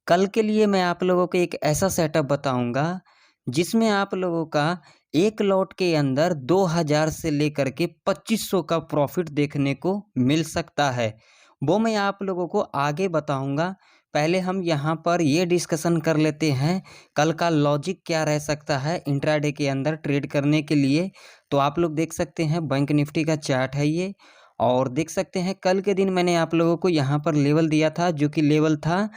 कल के लिए मैं आप लोगों को एक ऐसा सेटअप बताऊँगा, जिसमें आप लोगों का 1 लॉट के अंदर 2000 से लेकर के 2500 का प्रॉफ़िट देखने को मिल सकता है। वो मैं आप लोगों को आगे बताऊँगा। पहले हम यहाँ पर ये डिस्कशन कर लेते हैं, कल का लॉजिक क्या रह सकता है इंट्राडे के अंदर ट्रेड करने के लिए। तो आप लोग देख सकते हैं बैंक निफ्टी का चार्ट है ये, और देख सकते हैं कल के दिन मैंने आप लोगों को यहाँ पर लेवल दिया था, जो कि लेवल था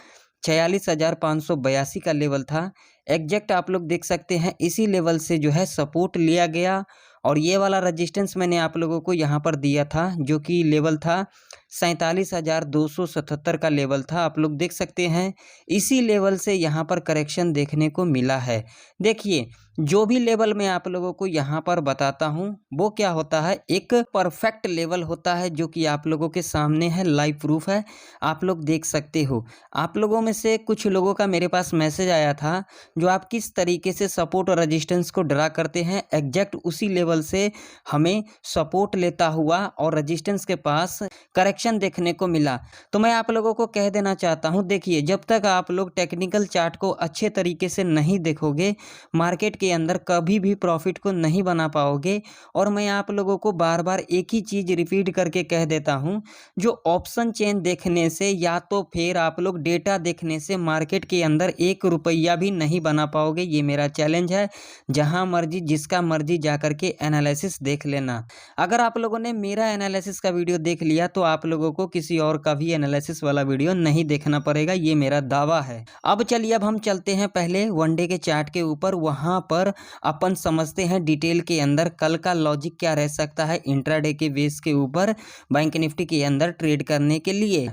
46,582 का लेवल था। एग्जैक्ट आप लोग देख सकते हैं इसी लेवल से जो है सपोर्ट लिया गया, और ये वाला रजिस्टेंस मैंने आप लोगों को यहाँ पर दिया था, जो कि लेवल था 47,277 का लेवल था। आप लोग देख सकते हैं इसी लेवल से यहाँ पर करेक्शन देखने को मिला है। देखिए, जो भी लेवल मैं आप लोगों को यहाँ पर बताता हूँ वो क्या होता है, एक परफेक्ट लेवल होता है, जो कि आप लोगों के सामने है, लाइव प्रूफ है, आप लोग देख सकते हो। आप लोगों में से कुछ लोगों का मेरे पास मैसेज आया था, जो आप किस तरीके से सपोर्ट और रेजिस्टेंस को ड्रा करते हैं, एग्जैक्ट उसी लेवल से हमें सपोर्ट लेता हुआ और रेजिस्टेंस के पास करेक्शन देखने को मिला। तो मैं आप लोगों को कह देना चाहता हूं, देखिए, जब तक आप लोग टेक्निकल चार्ट को अच्छे तरीके से नहीं देखोगे, मार्केट के अंदर कभी भी प्रॉफिट को नहीं बना पाओगे। और मैं आप लोगों को बार बार एक ही चीज़ रिपीट करके कह देता हूं, जो ऑप्शन चेन देखने से या तो फिर आप लोग डेटा देखने से मार्केट के अंदर 1 रुपया भी नहीं बना पाओगे। ये मेरा चैलेंज है, जहां मर्जी जिसका मर्जी जाकर के एनालिसिस देख लेना। अगर आप लोगों ने मेरा एनालिसिस का वीडियो देख लिया तो आप लोगों को किसी और का भी एनालिसिस वाला वीडियो नहीं देखना पड़ेगा, ये मेरा दावा है। अब चलिए, अब हम चलते हैं पहले वनडे के चार्ट के ऊपर, वहां पर अपन समझते हैं डिटेल के अंदर कल का लॉजिक क्या रह सकता है इंट्राडे के बेस के ऊपर बैंक निफ्टी के अंदर ट्रेड करने के लिए।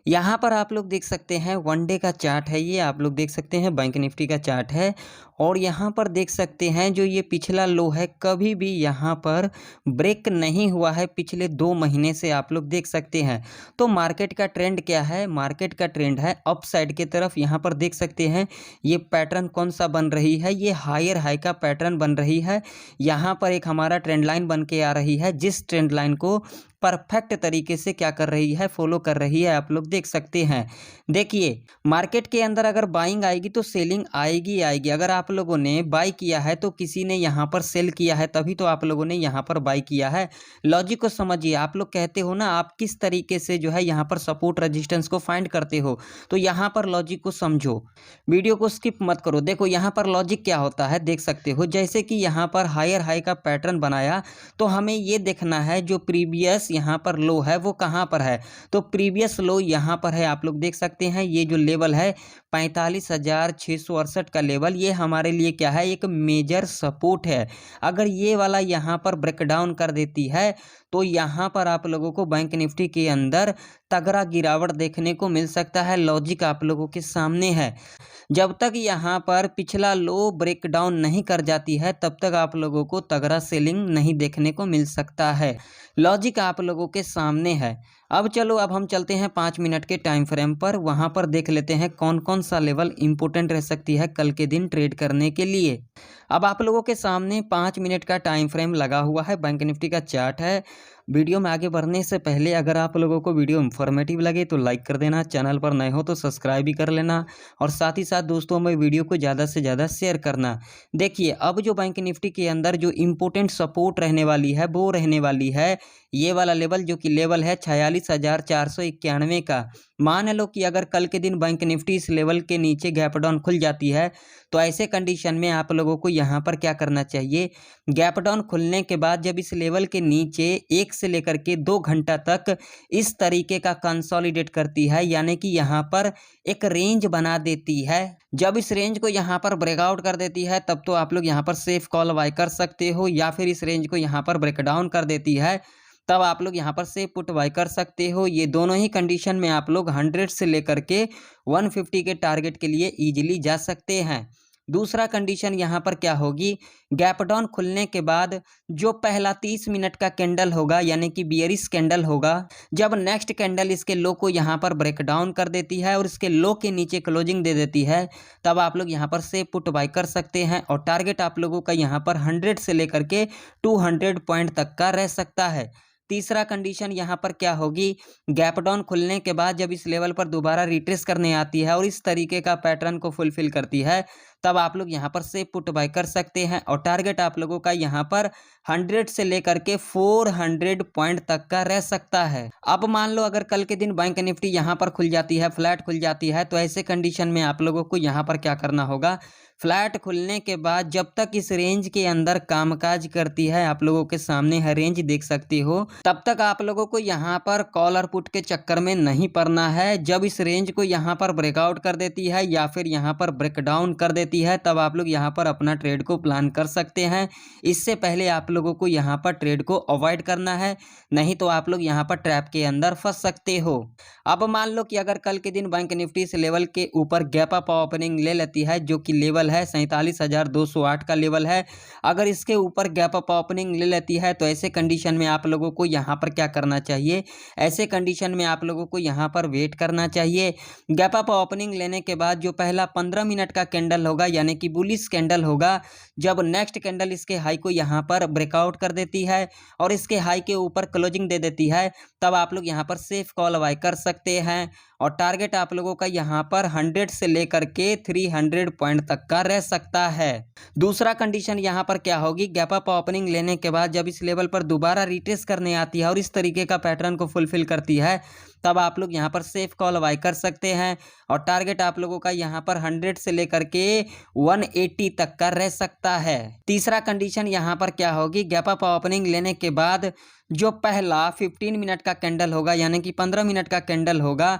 यहाँ पर आप लोग देख सकते हैं वनडे का चार्ट है, ये आप लोग देख सकते हैं बैंक निफ्टी का चार्ट है, और यहाँ पर देख सकते हैं जो ये पिछला लो है, कभी भी यहाँ पर ब्रेक नहीं हुआ है पिछले 2 महीने से, आप लोग देख सकते हैं। तो मार्केट का ट्रेंड क्या है, मार्केट का ट्रेंड है अप साइड की तरफ। यहाँ पर देख सकते हैं ये पैटर्न कौन सा बन रही है, ये हायर हाई का पैटर्न बन रही है। यहाँ पर एक हमारा ट्रेंड लाइन बन के आ रही है, जिस ट्रेंड लाइन को परफेक्ट तरीके से क्या कर रही है, फॉलो कर रही है, आप लोग देख सकते हैं। देखिए, मार्केट के अंदर अगर बाइंग आएगी तो सेलिंग आएगी आएगी। अगर आप लोगों ने बाई किया है तो किसी ने यहाँ पर सेल किया है, तभी तो आप लोगों ने यहाँ पर बाई किया है। लॉजिक को समझिए। आप लोग कहते हो ना, आप किस तरीके से जो है यहाँ पर सपोर्ट रेजिस्टेंस को फाइंड करते हो, तो यहाँ पर लॉजिक को समझो, वीडियो को स्किप मत करो। देखो यहाँ पर लॉजिक क्या होता है, देख सकते हो, जैसे कि यहाँ पर हायर हाई का पैटर्न बनाया, तो हमें ये देखना है जो प्रीवियस यहाँ पर लो है वो कहाँ पर है। तो प्रीवियस लो यहाँ पर है, आप लोग देख सकते हैं। ये जो लेवल है 45,668 का लेवल, ये हमारे लिए क्या है, एक मेजर सपोर्ट है। अगर ये वाला यहाँ पर ब्रेकडाउन कर देती है तो यहाँ पर आप लोगों को बैंक निफ्टी के अंदर तगड़ा गिरावट देखने को मिल सकता है। लॉजिक आप लोगों के सामने है। जब तक यहाँ पर पिछला लो ब्रेकडाउन नहीं कर जाती है, तब तक आप लोगों को तगड़ा सेलिंग नहीं देखने को मिल सकता है। लॉजिक आप लोगों के सामने है। अब चलो, अब हम चलते हैं 5 मिनट के टाइम फ्रेम पर, वहाँ पर देख लेते हैं कौन कौन सा लेवल इंपॉर्टेंट रह सकती है कल के दिन ट्रेड करने के लिए। अब आप लोगों के सामने 5 मिनट का टाइम फ्रेम लगा हुआ है, बैंक निफ्टी का चार्ट है। वीडियो में आगे बढ़ने से पहले अगर आप लोगों को वीडियो इन्फॉर्मेटिव लगे तो लाइक कर देना, चैनल पर नए हो तो सब्सक्राइब भी कर लेना, और साथ ही साथ दोस्तों में वीडियो को ज़्यादा से ज़्यादा शेयर करना। देखिए, अब जो बैंक निफ्टी के अंदर जो इम्पोर्टेंट सपोर्ट रहने वाली है वो रहने वाली है ये वाला लेवल, जो कि लेवल है 46,491 का। मान लो कि अगर कल के दिन बैंक निफ्टी इस लेवल के नीचे गैप डाउन खुल जाती है, तो ऐसे कंडीशन में आप लोगों को यहाँ पर क्या करना चाहिए, गैप डाउन खुलने के बाद जब इस लेवल के नीचे 1 से लेकर के 2 घंटा तक इस तरीके का कंसोलिडेट करती है, यानी कि यहाँ पर एक रेंज बना देती है, जब इस रेंज को यहाँ पर ब्रेकआउट कर देती है, तब तो आप लोग यहाँ पर सेफ कॉल बाय कर सकते हो, या फिर इस रेंज को यहाँ पर ब्रेकडाउन कर देती है, तब आप लोग यहाँ पर से पुट बाय कर सकते हो। ये दोनों ही कंडीशन में आप लोग 100 से लेकर के 150 के टारगेट के लिए इजीली जा सकते हैं। दूसरा कंडीशन यहाँ पर क्या होगी, गैप डाउन खुलने के बाद जो पहला 30 मिनट का कैंडल होगा, यानी कि बियरिश कैंडल होगा, जब नेक्स्ट कैंडल इसके लो को यहाँ पर ब्रेक डाउन कर देती है और इसके लो के नीचे क्लोजिंग दे देती है, तब आप लोग यहाँ पर से पुट बाय कर सकते हैं, और टारगेट आप लोगों का यहाँ पर 100 से लेकर के 200 पॉइंट तक का रह सकता है। तीसरा कंडीशन यहाँ पर क्या होगी, गैप डाउन खुलने के बाद जब इस लेवल पर दोबारा रिट्रेस करने आती है और इस तरीके का पैटर्न को फुलफिल करती है, तब आप लोग यहाँ पर सेफ पुट बाय कर सकते हैं। और टारगेट आप लोगों का यहाँ पर 100 से लेकर के 400 पॉइंट तक का रह सकता है। अब मान लो अगर कल के दिन बैंक निफ्टी यहाँ पर खुल जाती है, फ्लैट खुल जाती है, तो ऐसे कंडीशन में आप लोगों को यहाँ पर क्या करना होगा, फ्लैट खुलने के बाद जब तक इस रेंज के अंदर कामकाज करती है, आप लोगों के सामने है रेंज देख सकती हो, तब तक आप लोगों को यहाँ पर कॉल और पुट के चक्कर में नहीं पड़ना है। जब इस रेंज को यहाँ पर ब्रेकआउट कर देती है या फिर यहाँ पर ब्रेकडाउन कर देती है, तब आप लोग यहाँ पर अपना ट्रेड को प्लान कर सकते हैं। इससे पहले आप लोगों को यहाँ पर ट्रेड को अवॉइड करना है, नहीं तो आप लोग यहाँ पर ट्रैप के अंदर फंस सकते हो। अब मान लो कि अगर कल के दिन बैंक निफ्टी इस लेवल के ऊपर गैप अप ओपनिंग ले लेती है, जो कि लेवल है 47,208 का लेवल है, अगर इसके ऊपर गैप अप ओपनिंग ले लेती है, तो ऐसे कंडीशन में आप लोगों को यहाँ पर क्या करना चाहिए, ऐसे कंडीशन में आप लोगों को यहाँ पर वेट करना चाहिए। गैप अप ओपनिंग लेने के बाद जो पहला 15 मिनट का कैंडल होगा, यानी कि बुलिश कैंडल होगा, जब नेक्स्ट कैंडल इसके हाई को यहाँ पर ब्रेकआउट कर देती है और इसके हाई के ऊपर क्लोजिंग दे देती है, तब आप लोग यहाँ पर सेफ कॉल बाय कर सकते हैं। और टारगेट आप लोगों का यहाँ पर 100 से लेकर के 300 पॉइंट तक का रह सकता है। दूसरा कंडीशन यहाँ पर क्या होगी, गैप अप ओपनिंग लेने के बाद जब इस लेवल पर दोबारा रिट्रेस करने आती है और इस तरीके का पैटर्न को फुलफिल करती है, तब आप लोग यहाँ पर सेफ कॉल बाय कर सकते हैं। और टारगेट आप लोगों का यहाँ पर 100 से लेकर के 180 तक का रह सकता है। तीसरा कंडीशन यहाँ पर क्या होगी, गैप अप ओपनिंग लेने के बाद जो पहला 15 मिनट का कैंडल होगा, यानी कि 15 मिनट का कैंडल होगा,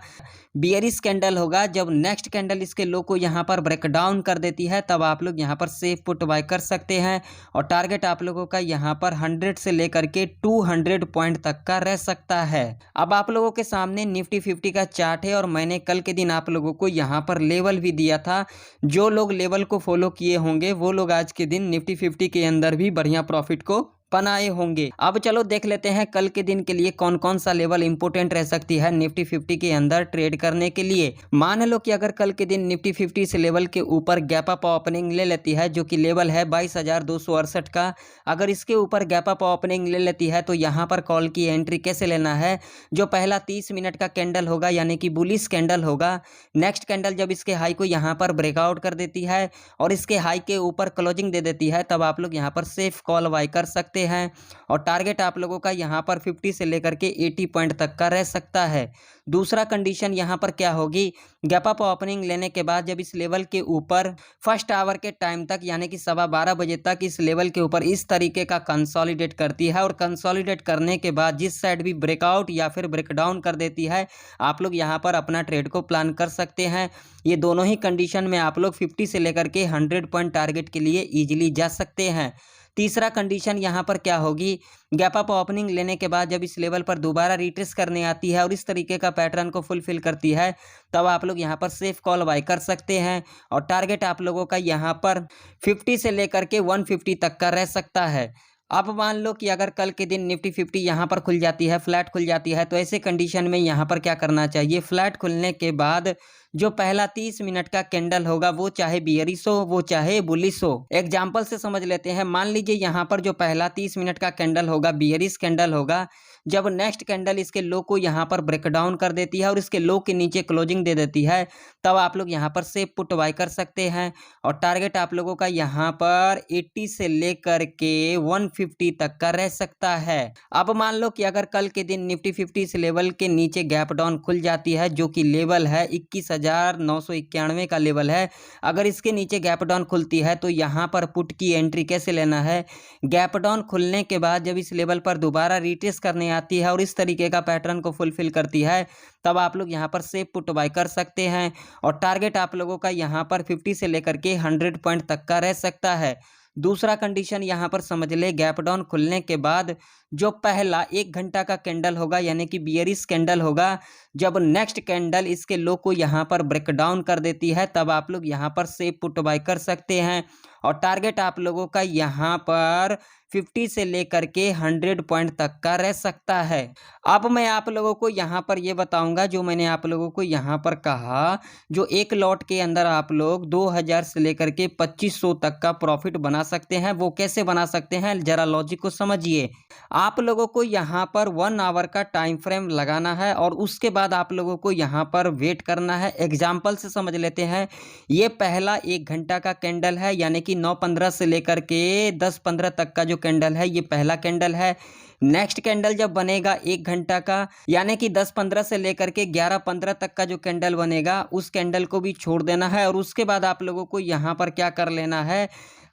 बियरिश कैंडल होगा, जब नेक्स्ट कैंडल इसके लो को यहाँ पर ब्रेक डाउन कर देती है, तब आप लोग यहाँ पर सेफ पुट बाय कर सकते हैं। और टारगेट आप लोगों का यहाँ पर 100 से लेकर के 200 पॉइंट तक का रह सकता है। अब आप लोगों के सामने निफ्टी 50 का चार्ट है और मैंने कल के दिन आप लोगों को यहाँ पर लेवल भी दिया था। जो लोग लेवल को फॉलो किए होंगे वो लोग आज के दिन निफ्टी 50 के अंदर भी बढ़िया प्रॉफिट को बनाए होंगे। अब चलो देख लेते हैं कल के दिन के लिए कौन कौन सा लेवल इंपोर्टेंट रह सकती है निफ्टी 50 के अंदर ट्रेड करने के लिए। मान लो कि अगर कल के दिन निफ्टी 50 इस लेवल के ऊपर गैप अप ओपनिंग ले लेती है, जो कि लेवल है 22,268 का, अगर इसके ऊपर गैप अप ओपनिंग ले लेती है, तो यहाँ पर कॉल की एंट्री कैसे लेना है, जो पहला 30 मिनट का कैंडल होगा, यानी कि बुलिश कैंडल होगा, नेक्स्ट कैंडल जब इसके हाई को यहाँ पर ब्रेकआउट कर देती है और इसके हाई के ऊपर क्लोजिंग दे देती है, तब आप लोग यहाँ पर सेफ कॉल बाय कर सकते हैं। और टारगेट आप लोगों का यहाँ पर 50 से लेकर के 80 पॉइंट तक का रह सकता है। दूसरा कंडीशन यहाँ पर क्या होगी, गैप अप ओपनिंग लेने के बाद जब इस लेवल के ऊपर फर्स्ट आवर के टाइम तक, यानी कि 12:15 बजे तक इस लेवल के ऊपर इस तरीके का कंसोलिडेट करती है और कंसोलिडेट करने के बाद जिस साइड भी ब्रेकआउट या फिर ब्रेकडाउन कर देती है, आप लोग यहाँ पर अपना ट्रेड को प्लान कर सकते हैं। ये दोनों ही कंडीशन में आप लोग 50 से लेकर के 100 पॉइंट टारगेट के लिए ईजिली जा सकते हैं। तीसरा कंडीशन यहाँ पर क्या होगी, गैप अप ओपनिंग लेने के बाद जब इस लेवल पर दोबारा रिट्रेस करने आती है और इस तरीके का पैटर्न को फुलफिल करती है, तब आप लोग यहाँ पर सेफ कॉल बाय कर सकते हैं। और टारगेट आप लोगों का यहाँ पर 50 से लेकर के 150 तक का रह सकता है। अब मान लो कि अगर कल के दिन निफ्टी 50 यहाँ पर खुल जाती है, फ्लैट खुल जाती है, तो ऐसे कंडीशन में यहाँ पर क्या करना चाहिए, फ्लैट खुलने के बाद जो पहला 30 मिनट का कैंडल होगा, वो चाहे बियरिश हो वो चाहे बुलिश हो। एग्जाम्पल से समझ लेते हैं। मान लीजिए यहाँ पर जो पहला 30 मिनट का कैंडल होगा, बियरिश कैंडल होगा, जब नेक्स्ट कैंडल इसके लो को यहाँ पर ब्रेकडाउन कर देती है और इसके लो के नीचे क्लोजिंग दे देती है, तब आप लोग यहाँ पर सेफ पुट बाय कर सकते हैं। और टारगेट आप लोगों का यहाँ पर 80 से लेकर के 150 तक का रह सकता है। अब मान लो कि अगर कल के दिन निफ्टी 50 इस लेवल के नीचे गैप डाउन खुल जाती है, जो कि लेवल है 21,991 का लेवल है, अगर इसके नीचे गैप डाउन खुलती है, तो यहाँ पर पुट की एंट्री कैसे लेना है, गैप डाउन खुलने के बाद जब इस लेवल पर दोबारा रिट्रेस करने आती है और इस तरीके का पैटर्न को फुलफिल करती है, तब आप लोग यहाँ पर सेफ पुट बाय कर सकते हैं। और टारगेट आप लोगों का यहाँ पर 50 से लेकर के 100 पॉइंट तक का रह सकता है। दूसरा कंडीशन यहाँ पर समझ ले, गैप डाउन खुलने के बाद जो पहला 1 घंटा का कैंडल होगा, यानी कि बियरिश कैंडल होगा, जब नेक्स्ट कैंडल इसके लो को यहाँ पर ब्रेक डाउन कर देती है, तब आप लोग यहाँ पर सेफ पुट बाय कर सकते हैं। और टारगेट आप लोगों का यहाँ पर 50 से लेकर के 100 पॉइंट तक का रह सकता है। अब मैं आप लोगों को यहाँ पर ये बताऊंगा, जो मैंने आप लोगों को यहाँ पर कहा, जो एक लॉट के अंदर आप लोग 2000 से लेकर के 2500 तक का प्रॉफिट बना सकते हैं। वो कैसे बना सकते हैं, जरा लॉजिक को समझिए। आप लोगों को यहाँ पर 1 आवर का टाइम फ्रेम लगाना है और उसके बाद आप लोगों को यहाँ पर वेट करना है। एग्जाम्पल से समझ लेते हैं, ये पहला 1 घंटा का कैंडल है, यानी कि 9:15 से लेकर के 10:15 तक का जो कैंडल है, ये पहला कैंडल है। नेक्स्ट कैंडल जब बनेगा 1 घंटा का, यानी कि 10:15 से लेकर के 11:15 तक का जो कैंडल बनेगा, उस कैंडल को भी छोड़ देना है। और उसके बाद आप लोगों को यहाँ पर क्या कर लेना है,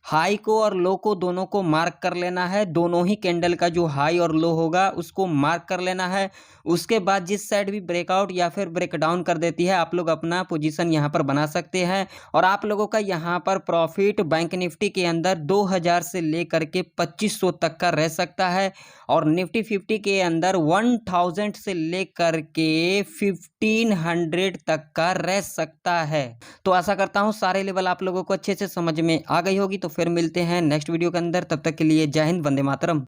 हाई को और लो को दोनों को मार्क कर लेना है। दोनों ही कैंडल का जो हाई और लो होगा उसको मार्क कर लेना है। उसके बाद जिस साइड भी ब्रेकआउट या फिर ब्रेकडाउन कर देती है, आप लोग अपना पोजीशन यहाँ पर बना सकते हैं। और आप लोगों का यहाँ पर प्रॉफिट बैंक निफ्टी के अंदर 2000 से लेकर के 2500 तक का रह सकता है और निफ्टी 50 के अंदर 1000 से लेकर के 1500 तक का रह सकता है। तो आशा करता हूँ सारे लेवल आप लोगों को अच्छे से समझ में आ गई होगी। तो फिर मिलते हैं नेक्स्ट वीडियो के अंदर, तब तक के लिए जय हिंद, वंदे मातरम।